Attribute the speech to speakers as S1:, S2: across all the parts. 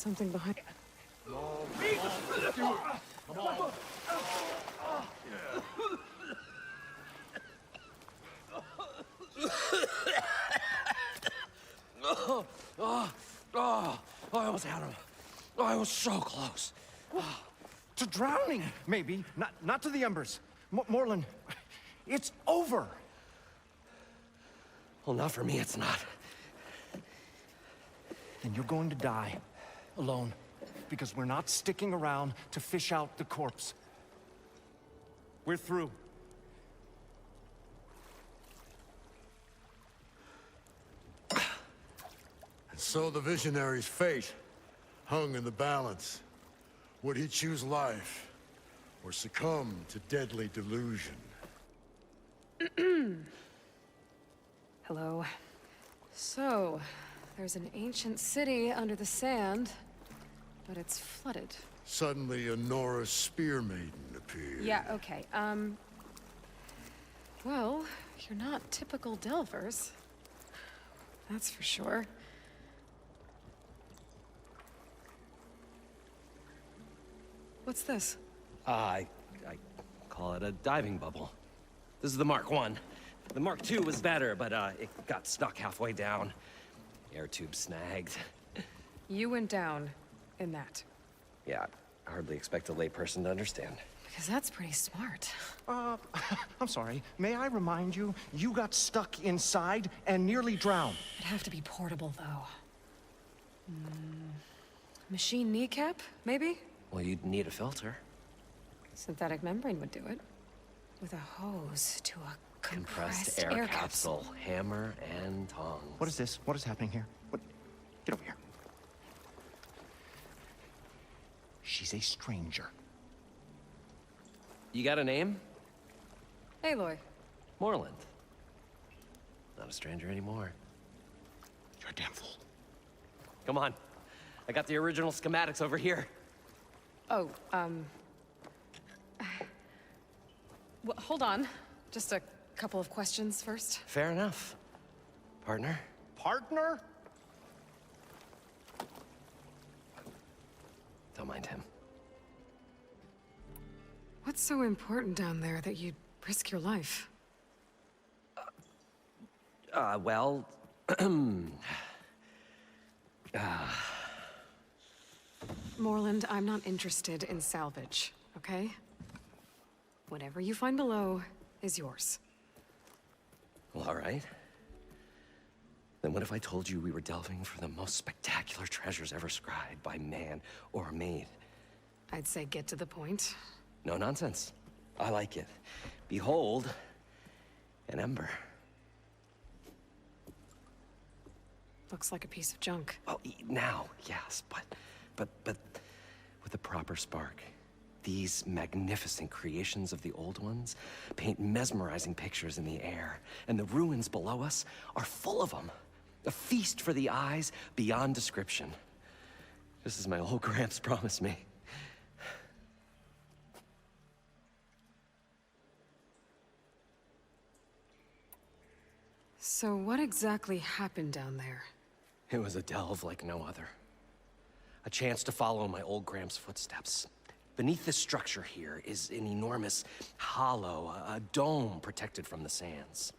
S1: something behind...
S2: I almost had him. I was so close.
S3: To drowning, maybe. Not to the embers. Morlund, it's over.
S2: Well, not for me, it's not.
S3: Then you're going to die. Alone. Because we're not sticking around to fish out the corpse. We're through.
S4: And so the visionary's fate hung in the balance. Would he choose life, or succumb to deadly delusion?
S1: Hello. So, there's an ancient city under the sand, but it's flooded.
S4: Suddenly, a Nora spear maiden appeared.
S1: Yeah, okay. Well, you're not typical Delvers. That's for sure. What's this?
S2: I call it a diving bubble. This is the Mark I. The Mark II was better, but it got stuck halfway down. Air tube snagged.
S1: You went down in that.
S2: Yeah, I hardly expect a layperson to understand.
S1: Because that's pretty smart.
S3: I'm sorry. May I remind you, you got stuck inside and nearly drowned.
S1: It'd have to be portable, though. Machine kneecap, maybe?
S2: Well, you'd need a filter.
S1: Synthetic membrane would do it. With a hose to a
S2: Compressed air capsule. Hammer and tongs.
S3: What is this? What is happening here? What? Get over here. She's a stranger.
S2: You got a name?
S1: Aloy.
S2: Morlund. Not a stranger anymore.
S3: You're a damn fool.
S2: Come on. I got the original schematics over here.
S1: Oh, well, hold on. Just a couple of questions first.
S2: Fair enough. Partner?
S3: Partner?
S2: Don't mind him.
S1: What's so important down there that you'd risk your life?
S2: Well...
S1: Morlund, I'm not interested in salvage, okay? Whatever you find below is yours.
S2: Well, all right. Then what if I told you we were delving for the most spectacular treasures ever scribed by man or maid?
S1: I'd say get to the point.
S2: No nonsense. I like it. Behold, an ember.
S1: Looks like a piece of junk.
S2: Well, now, yes, but with a proper spark. These magnificent creations of the old ones paint mesmerizing pictures in the air, and the ruins below us are full of them. A feast for the eyes beyond description. Just as my old Gramps promised me.
S1: So what exactly happened down there?
S2: It was a delve like no other. A chance to follow my old Gramps' footsteps. Beneath this structure here is an enormous hollow, a dome protected from the sands.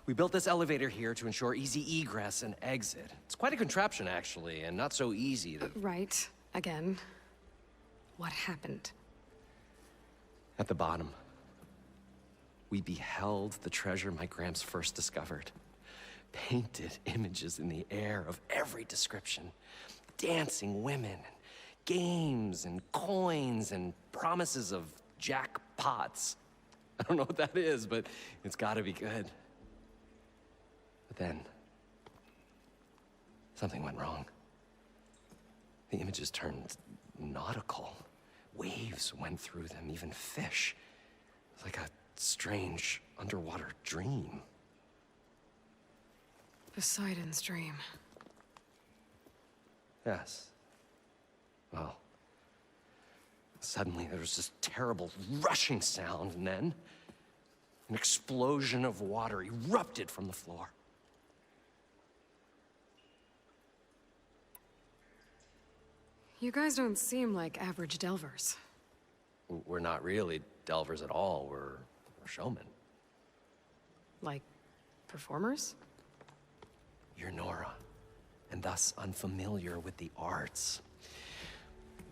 S2: We built this elevator here to ensure easy egress and exit. It's quite a contraption, actually, and not so easy to...
S1: Right. Again. What happened?
S2: At the bottom, we beheld the treasure my Gramps first discovered. Painted images in the air of every description. Dancing women, games and coins and promises of jackpots. I don't know what that is, but it's gotta be good. But then, something went wrong. The images turned nautical. Waves went through them, even fish. It was like a strange underwater dream.
S1: Poseidon's dream.
S2: Yes. Well, suddenly there was this terrible rushing sound, and then an explosion of water erupted from the floor.
S1: You guys don't seem like average delvers.
S2: We're not really delvers at all. We're showmen.
S1: Like, performers?
S2: You're Nora, and thus unfamiliar with the arts.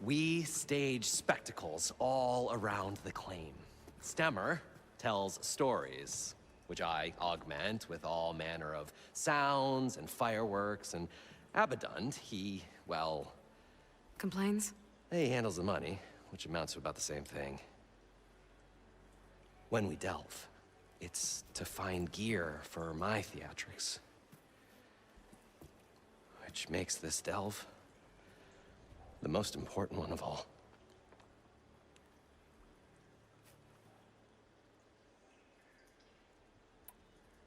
S2: We stage spectacles all around the claim. Stemmer tells stories, which I augment with all manner of sounds and fireworks, and Abadund, well,
S1: Complains?
S2: he handles the money, which amounts to about the same thing. When we delve, it's to find gear for my theatrics. Which makes this delve the most important one of all.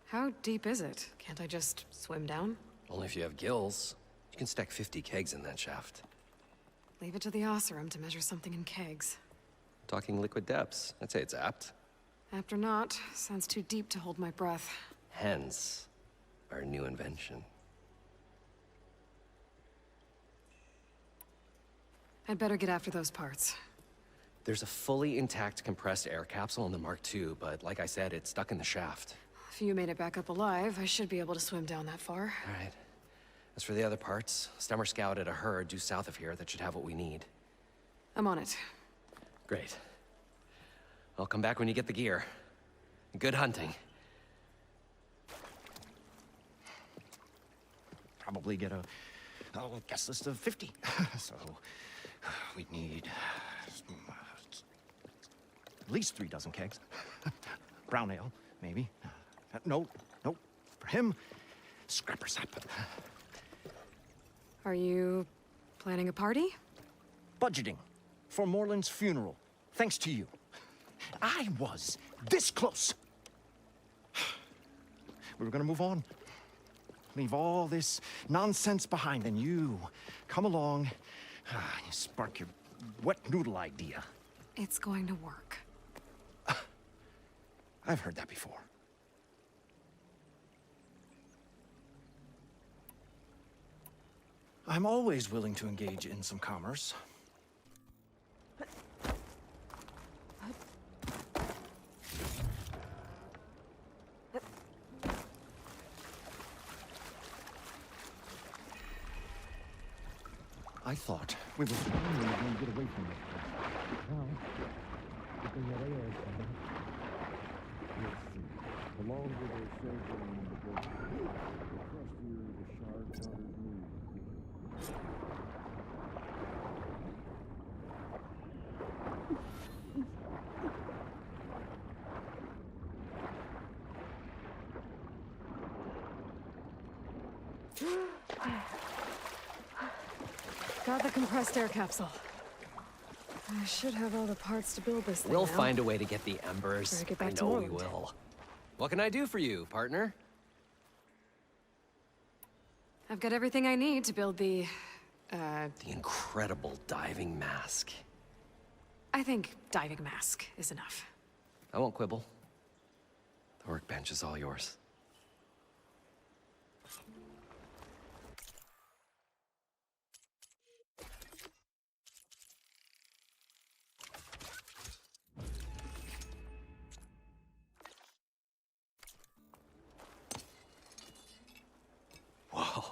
S1: How deep is it? Can't I just swim down?
S2: Only if you have gills. You can stack 50 kegs in that shaft.
S1: Leave it to the Oseram to measure something in kegs.
S2: Talking liquid depths, I'd say it's apt.
S1: After not, sounds too deep to hold my breath.
S2: Hence, our new invention.
S1: I'd better get after those parts.
S2: There's a fully intact compressed air capsule in the Mark II, but like I said, it's stuck in the shaft.
S1: If you made it back up alive, I should be able to swim down that far.
S2: All right. As for the other parts, Stemmer scouted a herd due south of here that should have what we need.
S1: I'm on it.
S2: Great. I'll come back when you get the gear. Good hunting.
S3: Probably get a guest list of 50. So we'd need at least 3 dozen kegs. Brown ale, maybe. No. For him, scrapper sap.
S1: Are you planning a party?
S3: Budgeting for Morland's funeral, thanks to you. I was this close. We were gonna move on. Leave all this nonsense behind, and you come along, you spark your wet noodle idea.
S1: It's going to work.
S3: I've heard that before. I'm always willing to engage in some commerce. I thought we were finally going to get away from this place. Well, the thing that I asked, let's see. The longer they shelter in the book, the crustier the shard hunters move.
S1: Got the compressed air capsule. I should have all the parts to build this thing
S2: We'll
S1: now.
S2: find a way to get the embers.
S1: Better get back
S2: I
S1: to
S2: know we
S1: Morland.
S2: will. What can I do for you, partner?
S1: I've got everything I need to build the...
S2: The incredible diving mask.
S1: I think diving mask is enough.
S2: I won't quibble. The workbench is all yours. Whoa.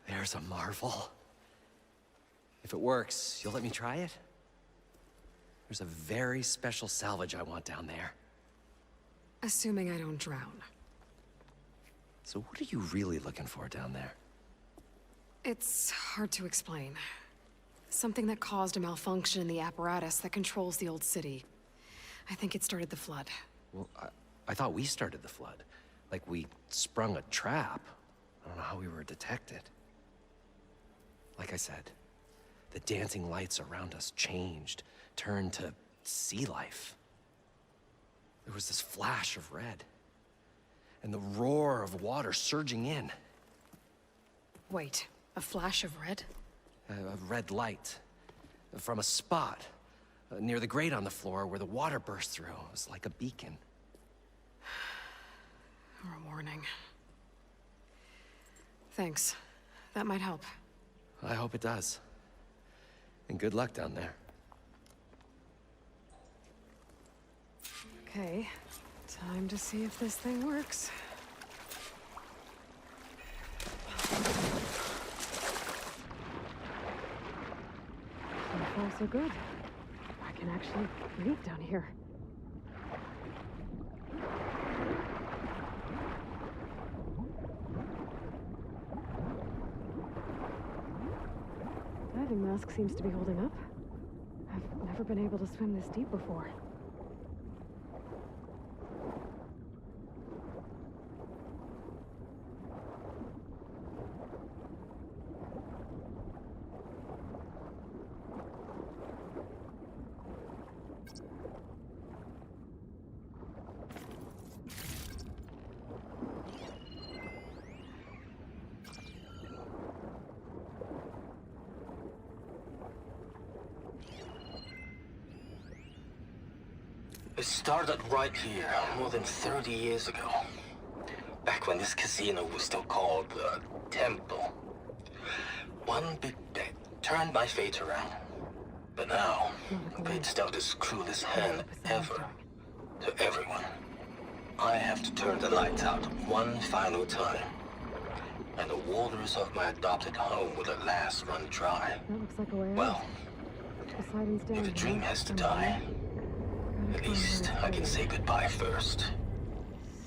S2: There's a marvel. If it works, you'll let me try it? There's a very special salvage I want down there.
S1: Assuming I don't drown.
S2: So what are you really looking for down there?
S1: It's hard to explain. Something that caused a malfunction in the apparatus that controls the old city. I think it started the flood.
S2: Well, I thought we started the flood. Like we sprung a trap. I don't know how we were detected. Like I said, the dancing lights around us changed, turned to sea life. There was this flash of red, and the roar of water surging in.
S1: Wait, a flash of red?
S2: A red light from a spot near the grate on the floor where the water burst through. It was like a beacon.
S1: Or a warning. Thanks. That might help.
S2: I hope it does. And good luck down there.
S1: Okay, time to see if this thing works. So far, so good. I can actually breathe down here. Diving mask seems to be holding up. I've never been able to swim this deep before.
S5: It started right here, more than 30 years ago. Back when this casino was still called the Temple. One big bet turned my fate around. But now, fate's dealt this cruelest hand ever to everyone. I have to turn the lights out one final time. And the waters of my adopted home will at last run dry.
S1: That looks like a way out.
S5: Well,
S1: Poseidon's down
S5: if a
S1: here.
S5: dream has to
S1: Somewhere.
S5: die, at least I can say goodbye first.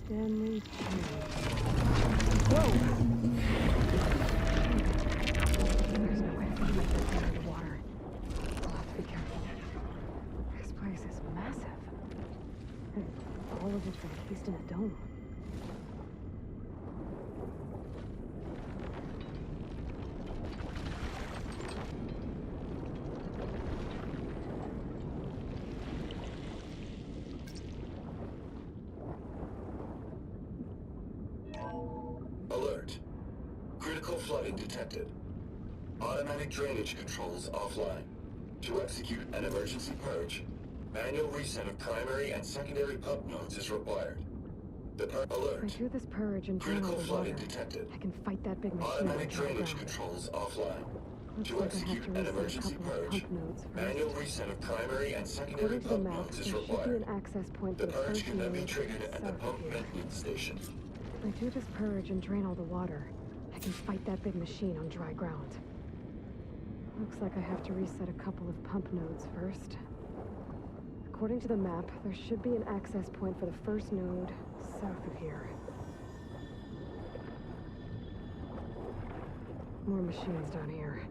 S1: Stanley Chen. Whoa! There's no way to get this thing under water. I'll have to be careful. This place is massive. And all of it's encased in a dome.
S6: Alert. Critical flooding detected. Automatic drainage controls offline. To execute an emergency purge, manual reset of primary and secondary pump nodes is required.
S1: If I
S6: Alert.
S1: do this purge and drain all
S6: Critical
S1: the water,
S6: flooding detected.
S1: I can fight that big machine
S6: Automatic
S1: on the
S6: drainage
S1: ground.
S6: controls offline.
S1: Looks
S6: To
S1: like I have
S6: execute
S1: to
S6: an
S1: reset a
S6: emergency
S1: couple of
S6: purge,
S1: pump nodes first.
S6: manual reset of primary and secondary
S1: According to the
S6: pump
S1: map,
S6: nodes
S1: there
S6: is
S1: should be
S6: required.
S1: an access point
S6: The
S1: for the
S6: purge
S1: first
S6: can then be
S1: node
S6: triggered at the
S1: south of
S6: pump
S1: here.
S6: maintenance station.
S1: If I do this purge and drain all the water, I can fight that big machine on dry ground. Looks like I have to reset a couple of pump nodes first. According to the map, there should be an access point for the first node south of here. More machines down here.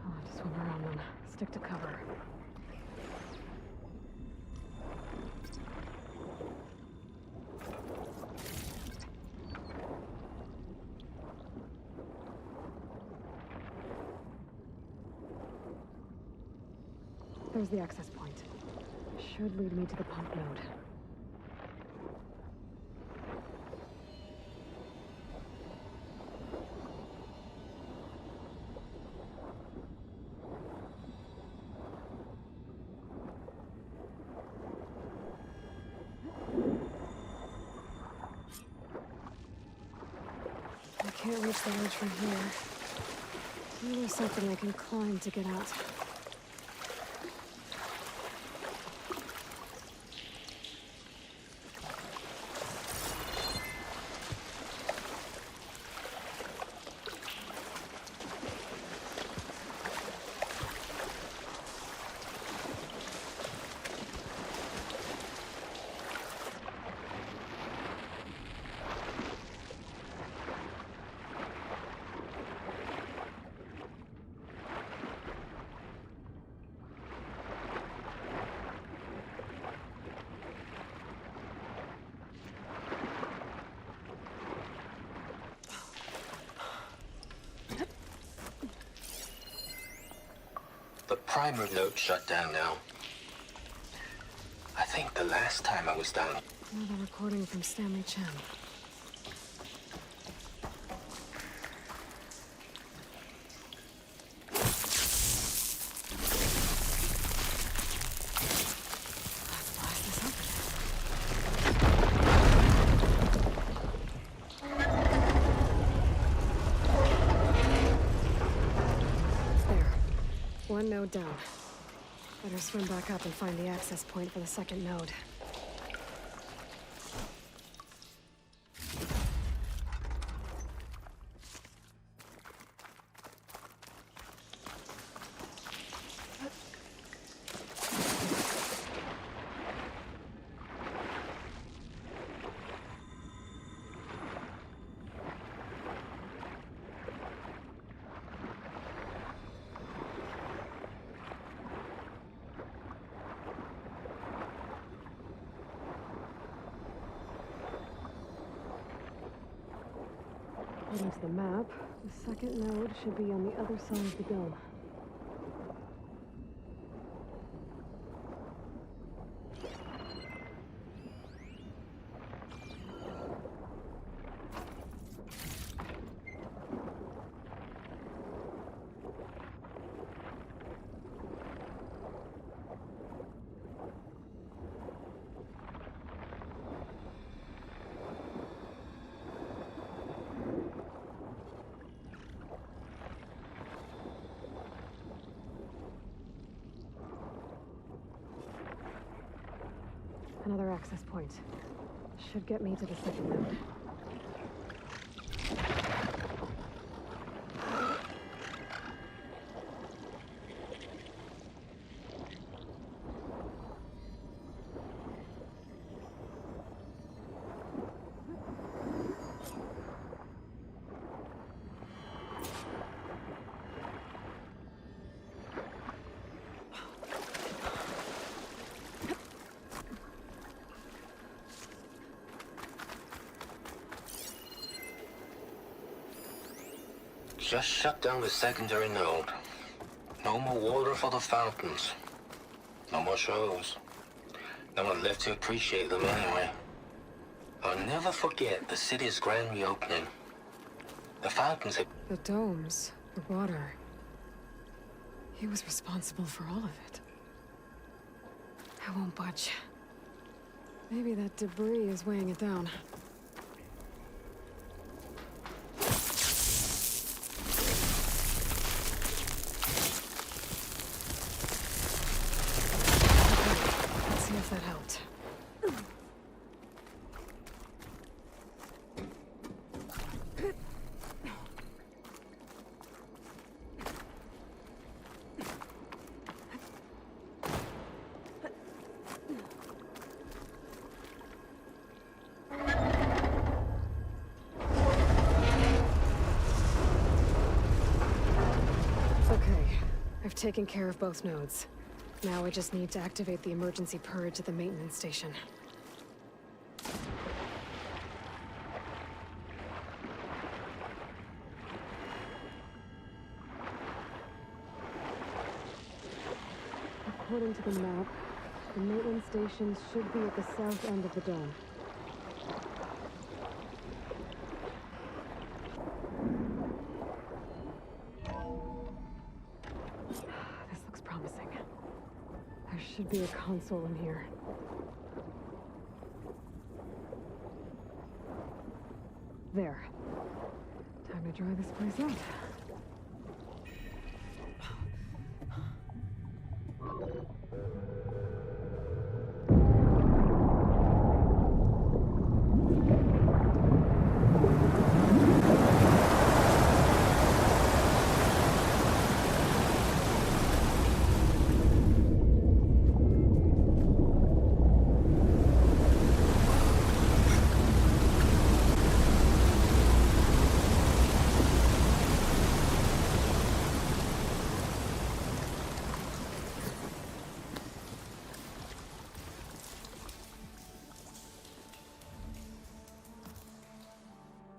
S1: I'll have to swim around them, stick to cover. There's the access point. Should lead me to the pump node. I can't reach the ledge from here. Maybe there's something I can climb to get out.
S5: The primer node shut down now. I think the last time I was down.
S1: Another recording from Stanley Chen. Let's blast this open. There. One node down. Better swim back up and find the access point for the second node. According to the map, the second node should be on the other side of the dome. Another access point. Should get me to the second node.
S5: Just shut down the secondary node. No more water for the fountains. No more shows. No one left to appreciate them anyway. I'll never forget the city's grand reopening. The fountains had...
S1: The domes, the water. He was responsible for all of it. I won't budge. Maybe that debris is weighing it down. That helped. Okay, I've taken care of both nodes. Now I just need to activate the emergency purge at the maintenance station. According to the map, the maintenance station should be at the south end of the dome. This looks promising. There should be a console in here. There. Time to dry this place out.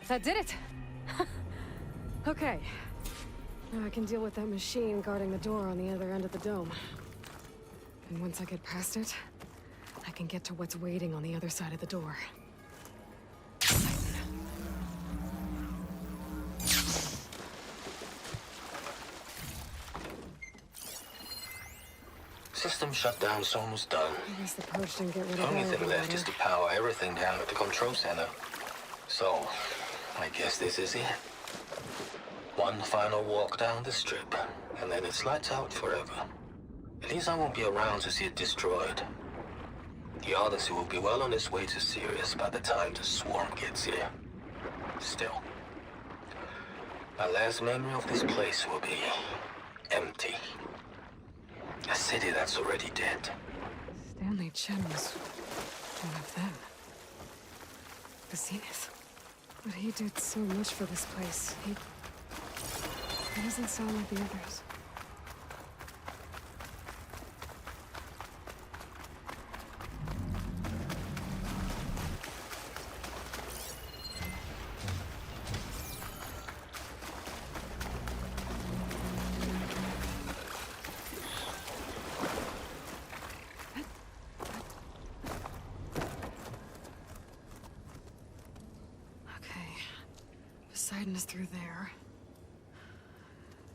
S1: That did it! Okay. Now I can deal with that machine guarding the door on the other end of the dome. And once I get past it, I can get to what's waiting on the other side of the door.
S5: System shutdown's almost done.
S1: I guess the purge didn't get rid
S5: The
S1: of
S5: only
S1: all
S5: thing
S1: the
S5: left
S1: water.
S5: is to power everything down at the control center. So, I guess this is it. One final walk down the strip, and then it's lights out forever. At least I won't be around to see it destroyed. The Odyssey will be well on its way to Sirius by the time the swarm gets here. Still, my last memory of this place will be empty. A city that's already dead.
S1: Stanley Chen was one of them. The Zenith. But he did so much for this place. He doesn't sound like the others. Poseidon is through there.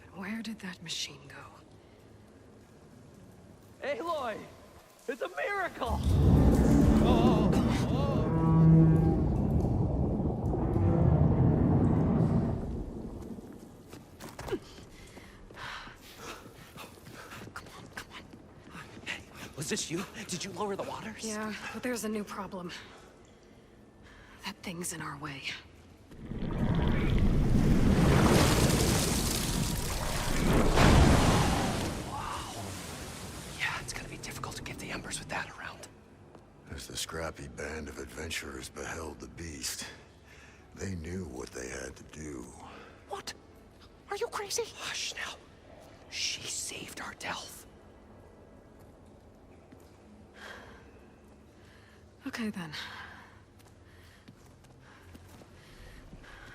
S1: But where did that machine go?
S2: Aloy! It's a miracle! Was this you? Did you lower the waters?
S1: Yeah, but there's a new problem. That thing's in our way.
S2: With that around.
S4: As the scrappy band of adventurers beheld the beast, they knew what they had to do.
S2: What? Are you crazy? Hush now. She saved our Delph.
S1: Okay then.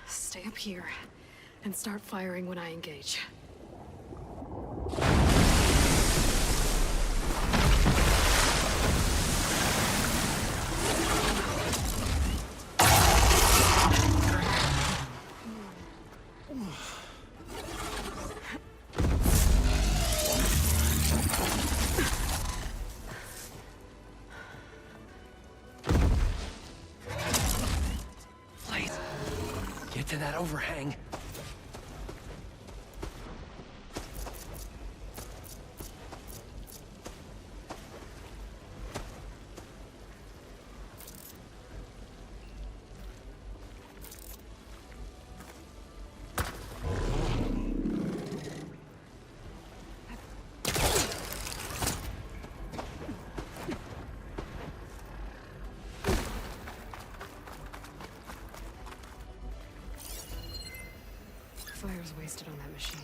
S1: Stay up here and start firing when I engage.
S2: To that overhang.
S1: Fire's wasted on that machine.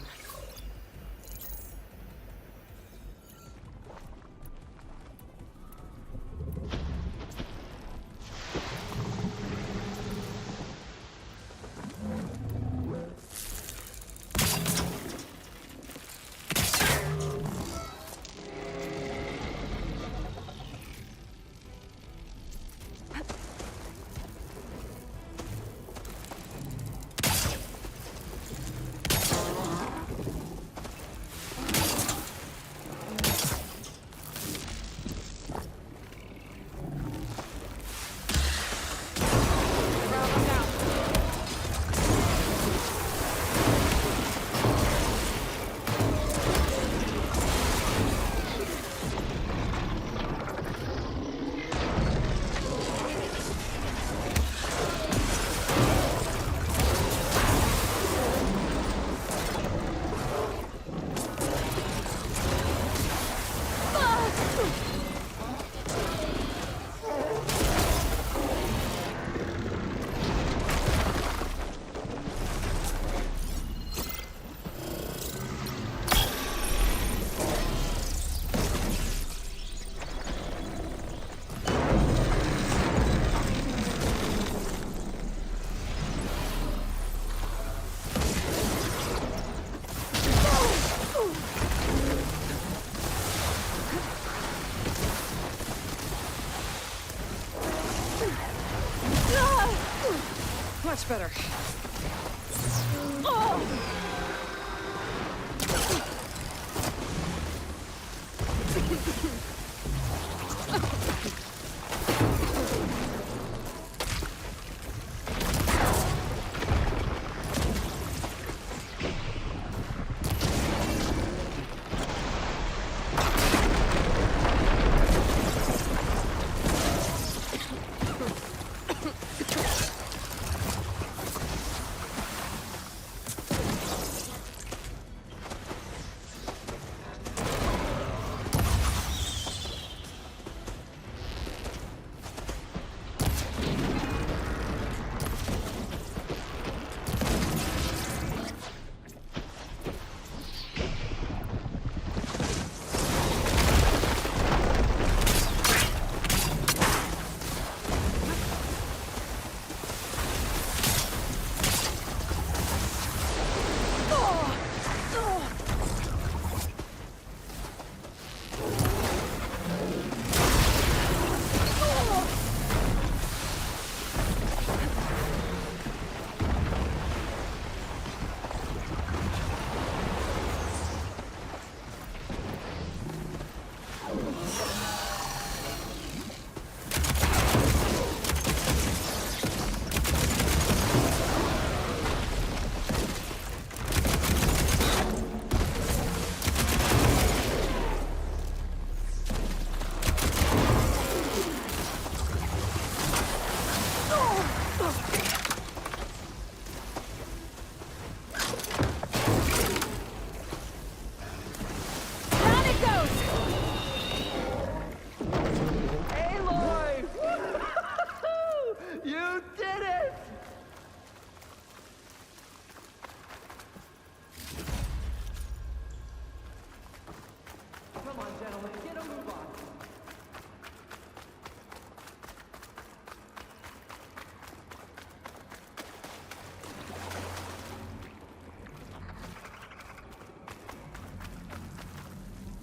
S1: Much better.
S2: Come on, gentlemen, get a move on.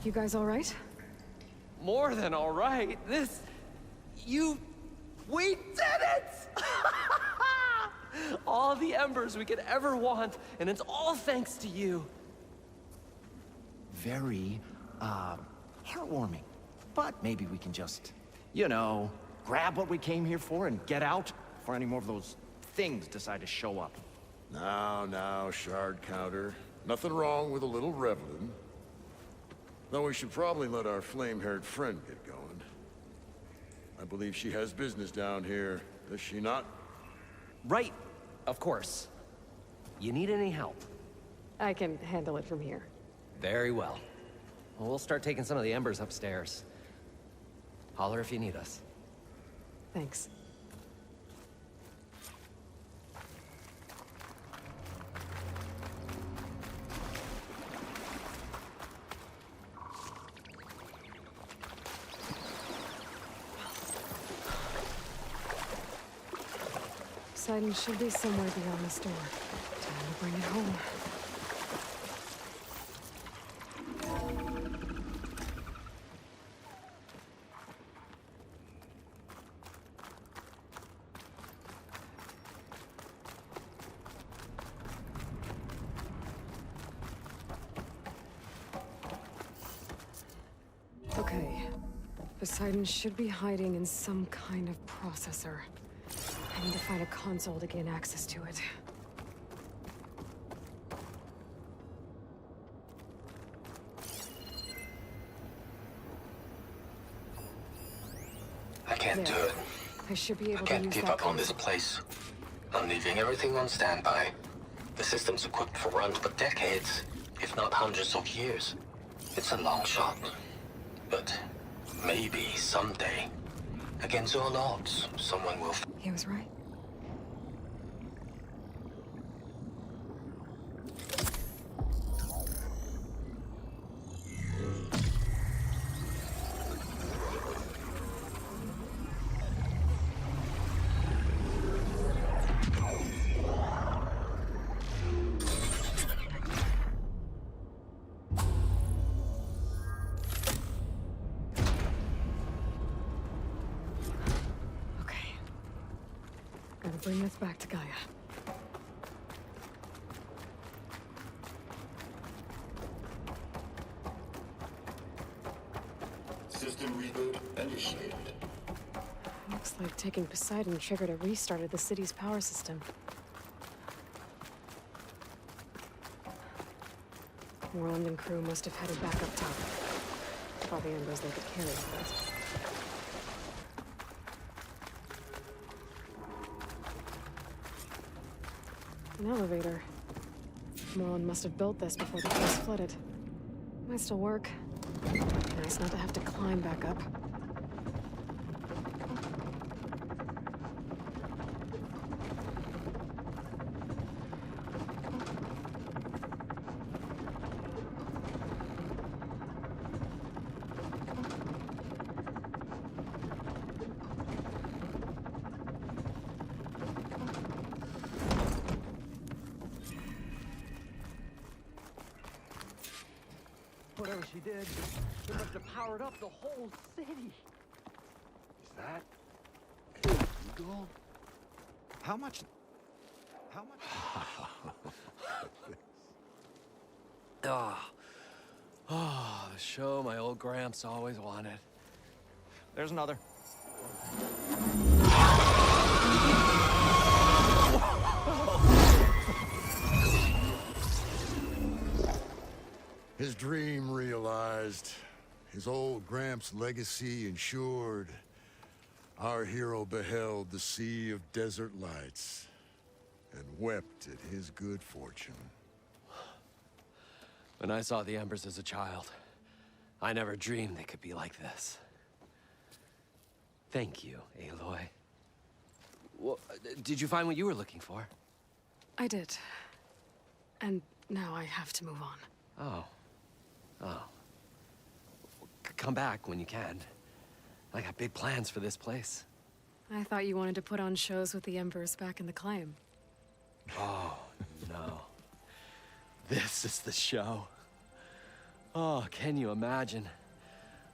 S1: You guys all right?
S2: More than all right. We did it! All the embers we could ever want, and it's all thanks to you.
S3: Very, heartwarming. But maybe we can just, you know, grab what we came here for and get out before any more of those things decide to show up.
S4: Now, Shard Counter. Nothing wrong with a little reveling. Though we should probably let our flame-haired friend get going. I believe she has business down here, does she not?
S2: Right, of course. You need any help?
S1: I can handle it from here.
S2: Very well. Well, we'll start taking some of the embers upstairs. Holler if you need us.
S1: Thanks. Poseidon should be somewhere beyond this door. Time to bring it home. Okay. Poseidon should be hiding in some kind of processor. I need to find a console to gain access to it.
S5: I can't do
S1: There.
S5: it.
S1: I should be
S5: I
S1: able to
S5: can't
S1: use
S5: give
S1: that
S5: up on this
S1: console.
S5: place. I'm leaving everything on standby. The system's equipped for runs for decades, if not hundreds of years. It's a long shot. But maybe someday, against all odds, someone will...
S1: He was right. Okay. Gotta bring this back to Gaia.
S6: System reboot initiated.
S1: Looks like taking Poseidon triggered a restart of the city's power system. Moreland and crew must have headed back up top. All the embers they could carry first. An elevator. Moreland must have built this before the place flooded. Might still work. Nice not to have to climb back up.
S2: Whatever she did, it must have powered up the whole city.
S3: Is that illegal? How much?
S2: The show my old Gramps always wanted.
S3: There's another.
S4: His dream realized, his old Gramps' legacy ensured. Our hero beheld the sea of desert lights and wept at his good fortune.
S2: When I saw the embers as a child, I never dreamed they could be like this. Thank you, Aloy. Well, did you find what you were looking for?
S1: I did. And now I have to move on.
S2: Oh. come back when you can. I got big plans for this place.
S1: I thought you wanted to put on shows with the Embers back in the Climb.
S2: Oh, no. This is the show. Oh, can you imagine?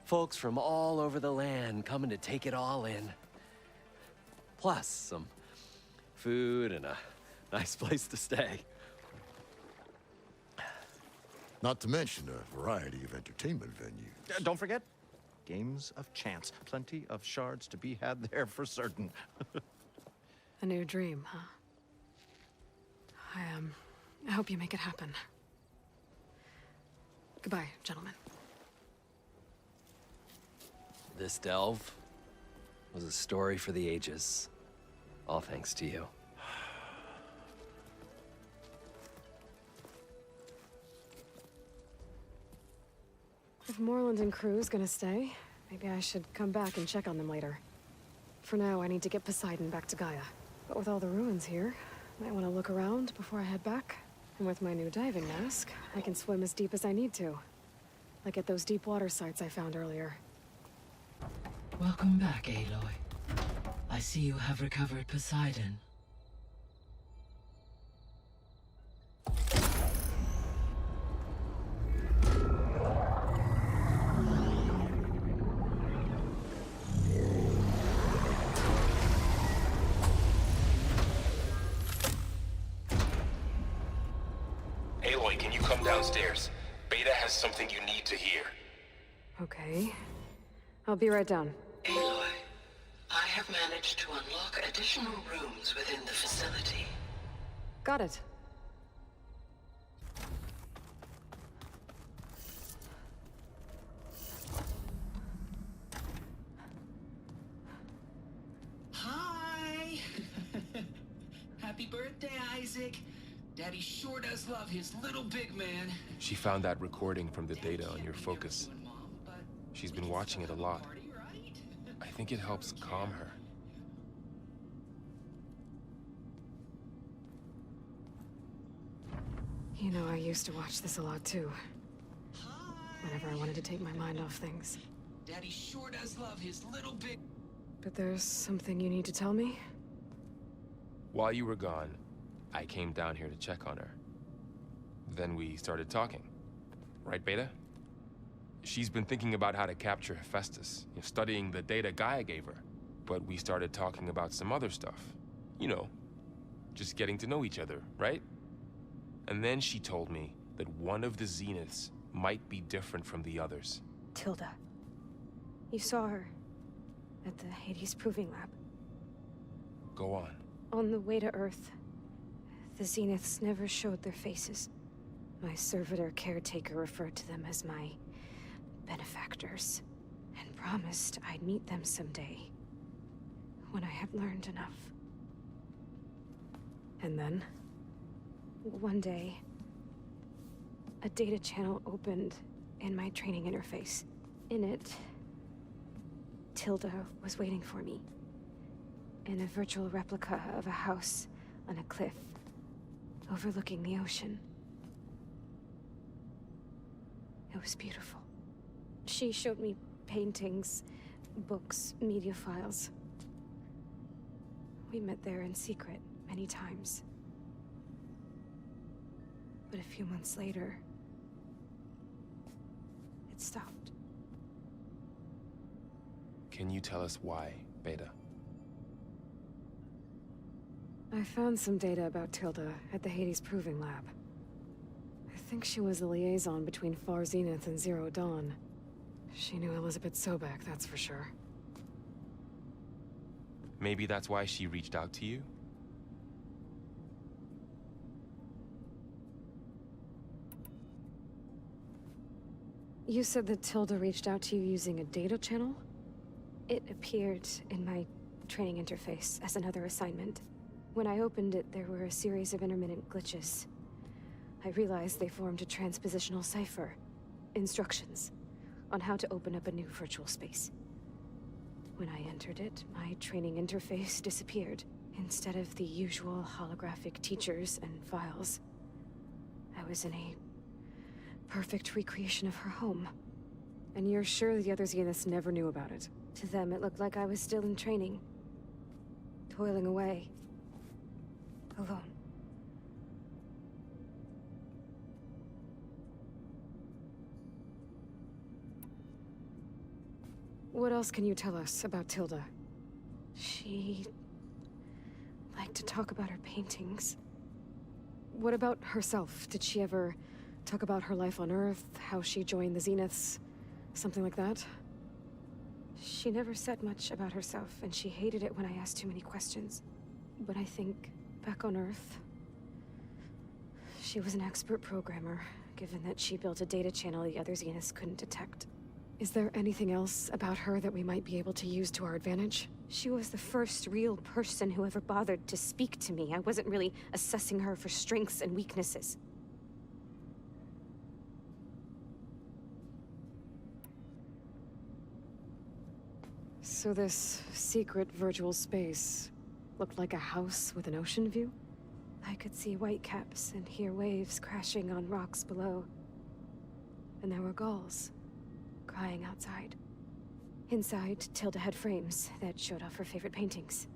S2: Folks from all over the land coming to take it all in. Plus, some food and a nice place to stay.
S4: Not to mention a variety of entertainment venues.
S3: Don't forget, games of chance. Plenty of shards to be had there for certain.
S1: A new dream, huh? I hope you make it happen. Goodbye, gentlemen.
S2: This delve was a story for the ages. All thanks to you.
S1: If Moreland and crew's gonna stay, maybe I should come back and check on them later. For now, I need to get Poseidon back to Gaia. But with all the ruins here, I might want to look around before I head back. And with my new diving mask, I can swim as deep as I need to. Like at those deep water sites I found earlier.
S7: Welcome back, Aloy. I see you have recovered Poseidon.
S8: Aloy, can you come downstairs? Beta has something you need to hear.
S1: Okay. I'll be right down.
S7: Aloy, I have managed to unlock additional rooms within the facility.
S1: Got it.
S9: Hi! Happy birthday, Isaac. Daddy sure does love his little big man.
S8: She found that recording from the data on your focus. She's been watching it a lot. I think it helps calm her.
S1: You know, I used to watch this a lot too. Whenever I wanted to take my mind off things.
S9: Daddy sure does love his little big...
S1: But there's something you need to tell me?
S8: While you were gone, I came down here to check on her. Then we started talking. Right, Beta? She's been thinking about how to capture Hephaestus, studying the data Gaia gave her. But we started talking about some other stuff. You know, just getting to know each other, right? And then she told me that one of the Zeniths might be different from the others.
S10: Tilda. You saw her at the Hades Proving Lab.
S8: Go on.
S10: On the way to Earth, the Zeniths never showed their faces. My servitor caretaker referred to them as my benefactors, and promised I'd meet them someday, when I had learned enough.
S1: And then?
S10: One day, a data channel opened in my training interface. In it, Tilda was waiting for me, in a virtual replica of a house on a cliff, overlooking the ocean. It was beautiful. She showed me paintings, books, media files. We met there in secret many times. But a few months later, it stopped.
S8: Can you tell us why, Beta?
S1: I found some data about Tilda at the Hades Proving Lab. I think she was the liaison between Far Zenith and Zero Dawn. She knew Elizabeth Sobek, that's for sure.
S8: Maybe that's why she reached out to you?
S1: You said that Tilda reached out to you using a data channel?
S10: It appeared in my training interface as another assignment. When I opened it, there were a series of intermittent glitches. I realized they formed a transpositional cipher. Instructions on how to open up a new virtual space. When I entered it, my training interface disappeared. Instead of the usual holographic teachers and files, I was in a perfect recreation of her home.
S1: And you're sure the other Zeniths never knew about it?
S10: To them, it looked like I was still in training. Toiling away. Alone.
S1: What else can you tell us about Tilda?
S10: She liked to talk about her paintings.
S1: What about herself? Did she ever talk about her life on Earth, how she joined the Zeniths, something like that?
S10: She never said much about herself, and she hated it when I asked too many questions. But I think, back on Earth, she was an expert programmer, given that she built a data channel the other Zeniths couldn't detect.
S1: Is there anything else about her that we might be able to use to our advantage?
S10: She was the first real person who ever bothered to speak to me. I wasn't really assessing her for strengths and weaknesses.
S1: So this secret virtual space looked like a house with an ocean view?
S10: I could see whitecaps and hear waves crashing on rocks below. And there were gulls crying outside. Inside, Tilda had frames that showed off her favorite paintings,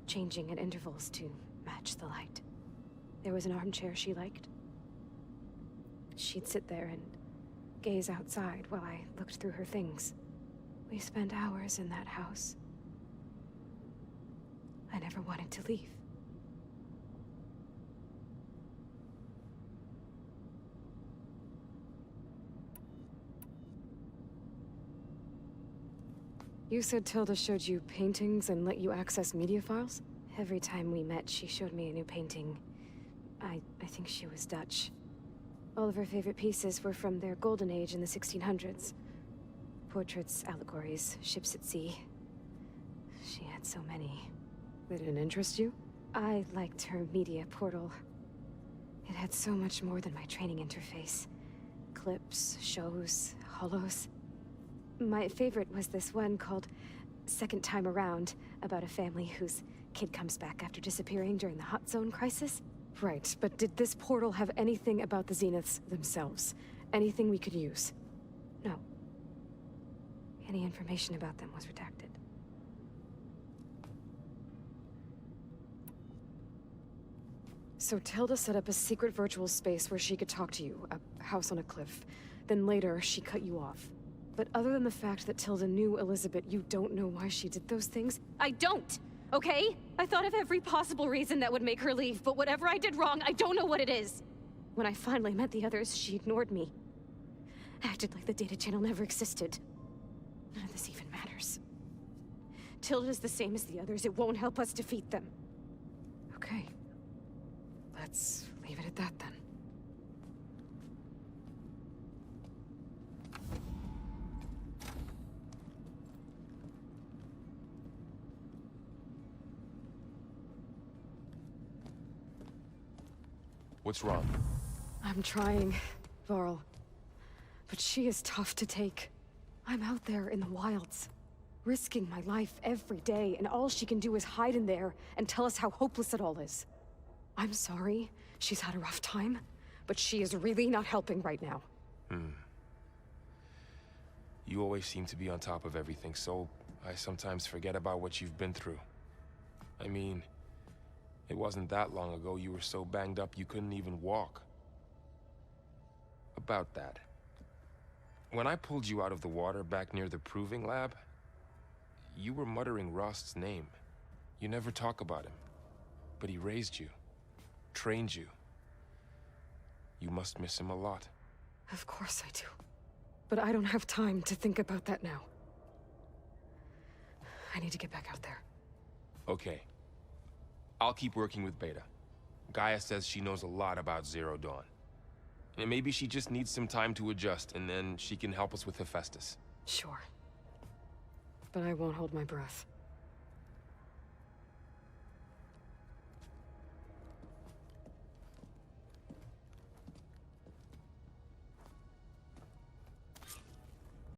S10: changing at intervals to match the light. There was an armchair she liked. She'd sit there and gaze outside while I looked through her things. We spent hours in that house. I never wanted to leave.
S1: You said Tilda showed you paintings and let you access media files?
S10: Every time we met, she showed me a new painting. I think she was Dutch. All of her favorite pieces were from their golden age in the 1600s. Portraits, allegories, ships at sea. She had so many.
S1: They didn't interest you?
S10: I liked her media portal. It had so much more than my training interface. Clips, shows, holos. My favorite was this one called Second Time Around, about a family whose kid comes back after disappearing during the Hot Zone crisis.
S1: Right, but did this portal have anything about the Zeniths themselves? Anything we could use?
S10: No. Any information about them was redacted.
S1: So Tilda set up a secret virtual space where she could talk to you, a house on a cliff. Then later, she cut you off. But other than the fact that Tilda knew Elizabeth, you don't know why she did those things?
S10: I don't! Okay? I thought of every possible reason that would make her leave, but whatever I did wrong, I don't know what it is. When I finally met the others, she ignored me. Acted like the data channel never existed. None of this even matters. Tilda's the same as the others. It won't help us defeat them.
S1: Okay. Let's leave it at that then.
S8: What's wrong?
S1: I'm trying, Varl. But she is tough to take. I'm out there in the wilds, risking my life every day, and all she can do is hide in there and tell us how hopeless it all is. I'm sorry, she's had a rough time, but she is really not helping right now.
S8: You always seem to be on top of everything, so I sometimes forget about what you've been through. I mean, it wasn't that long ago you were so banged up you couldn't even walk. About that. When I pulled you out of the water back near the proving lab, you were muttering Rost's name. You never talk about him. But he raised you, trained you. You must miss him a lot.
S1: Of course I do. But I don't have time to think about that now. I need to get back out there.
S8: Okay. I'll keep working with Beta. Gaia says she knows a lot about Zero Dawn. And maybe she just needs some time to adjust, and then she can help us with Hephaestus.
S1: Sure. But I won't hold my breath.